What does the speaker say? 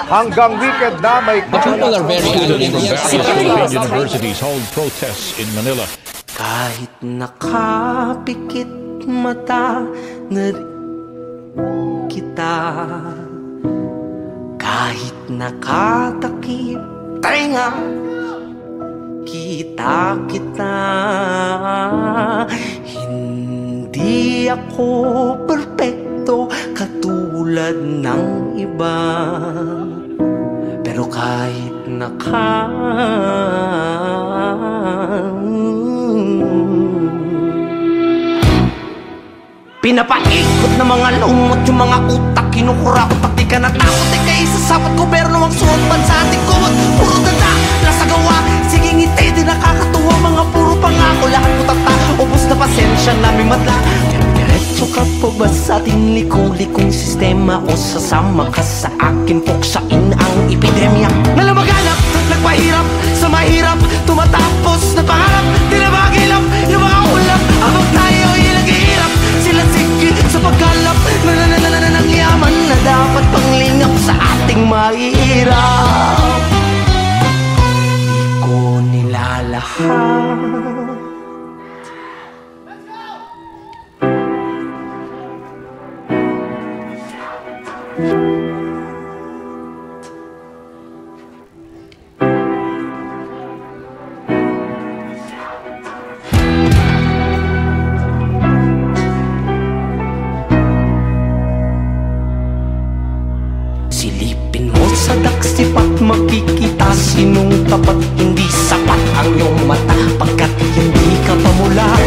Hanggang weekend na may People are very angry. Various universities hold protests in Manila. Kahit nakapikit mata na kita, kahit nakatakip tenga, kita hindi ako perpekto katulad ng iba. Pero kahit pinapaikot na mga lumot yung mga utak, kinukurap pag di ka natakot ay kaisa sapat gobyerno ang suot bansa ating kumot. Puro tanda, nasa gawa, sige ngiti di nakakatuwa, mga puro pangako, lahat putata, ubos na pasensya namin madla. Diretso ka pa ba sa ating liku-likong sistema o sasama ka sa akin puksain ang epidemya? Nalamaganap, nagpahirap sa mahirap, tumatapos na pangarap, di na magilap yung mga ulap, abang tayo ilaghihirap, sila sige sa pagkalap ng yaman na dapat panglingap sa ating mahirap. Di ko nilalahat silipin mo sa daksipat, makikita sinong tapat, hindi sapat ang iyong mata pagkat hindi ka pamula.